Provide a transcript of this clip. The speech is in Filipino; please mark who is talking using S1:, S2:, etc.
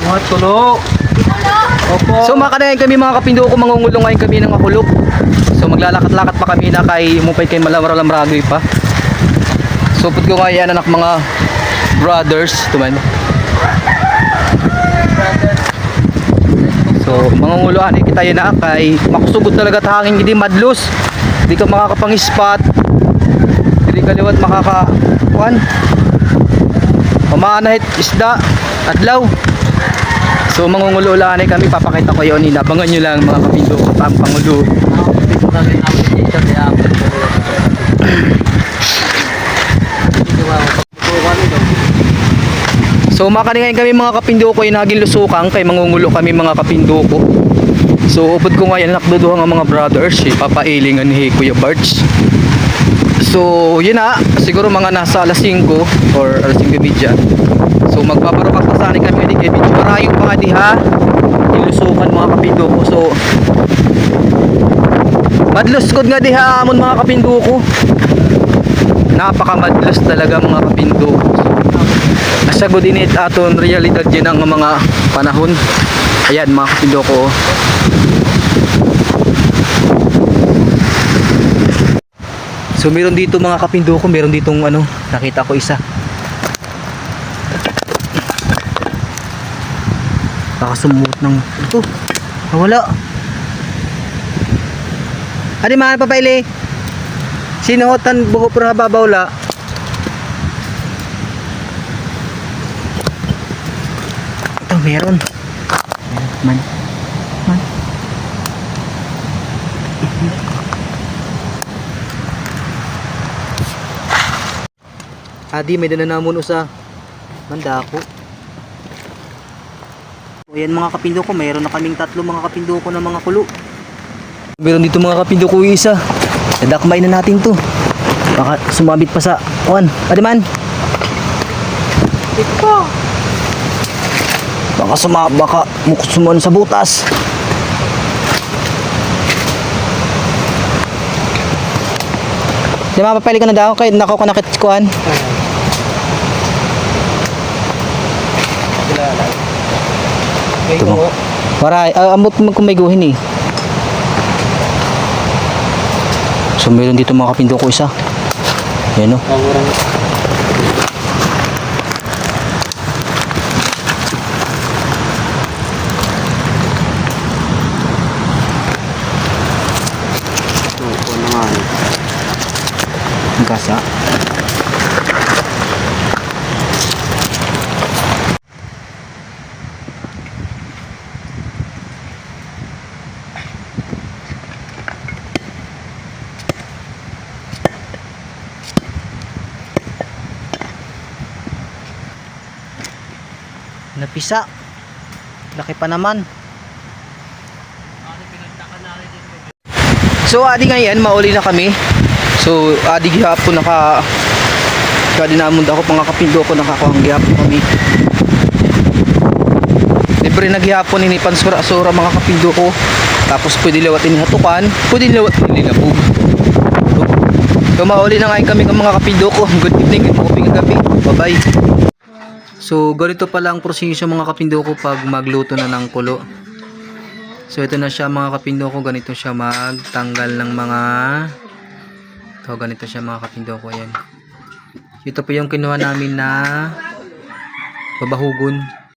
S1: Mga tulo. Opo.
S2: So makanayan kami mga kapindo ko, mangungulong ngayon kami ng makulok. So maglalakad-lakad pa kami na kay umupay kay malamra-lamragoy pa. So put ko ngayon anak mga brothers tuman. So mangunguluan kita yan na kay makusugod talaga hangin hindi madlos. Hindi ka makakapang-spot. Hindi ka liwat makakakuan. Pamaanahit isda, adlaw. So mangunguluan kami, papakita ko yon, inabangan nyo lang mga kapindo ko ang pangulo. So makaningayin kami mga kapindo ko, naging lusukang kay mangungulo kami mga kapindo ko. So upod ko ngayon nakduduhang ang mga brothers, si Papa Iling ni Kuya Barts. So yun na, siguro mga nasa alas 5 or alas 5:30. So magpaparokas na sana kami ni Kevin. Marayong mga diha ilusukan mga kapindo ko. So madlos kod nga diha amon mga kapindo ko. Napakamadlos talaga mga kapindo ko. Asagod init aton realidad din ang mga panahon. Ayan mga kapindo ko. So meron dito mga kapindo ko, meron ditong ano, nakita ko isa. Baka sumuot ng ito. Wala. Adi man papaili. Sinuotan buko pero babawla. Ito meron. Man. Man. Adi may dala namon usa. Mandako. O yan mga kapindo ko, mayroon na kaming tatlo mga kapindo ko ng mga kulo. Meron dito mga kapindo ko isa. Dadakmay na natin to. Baka sumabit pa sa kuan. Adi man. Ito. Baka sumuan sa butas. Di mapapili ka na daw kay nako ka nakitskuan. Waray, amot mo kung may guhin eh. So meron dito mga kapindo ko isa. Yan o.
S1: Ito naman.
S2: Ang kasa. Napisa. Laki pa naman. So adi ngayon mauli na kami. So adi gihapon kadi namon ako mga kapindo ko nakakuang gihapon kami. Libre na gihapon ini pansura-sura mga kapindo ko. Tapos pwede lawatin ni hatukan, pwede lawatin ni labog. So mauli na ngayon kami ng mga kapindo ko. Good evening, good coping gabi. Bye-bye. So ganito pala ang proseso mga kapindo ko pag magluto na ng kulo. So ito na siya mga kapindo ko, ganito siya magtanggal ng mga ganito siya mga kapindo ko. Yan. Ito po yung kinuha namin na babahugon.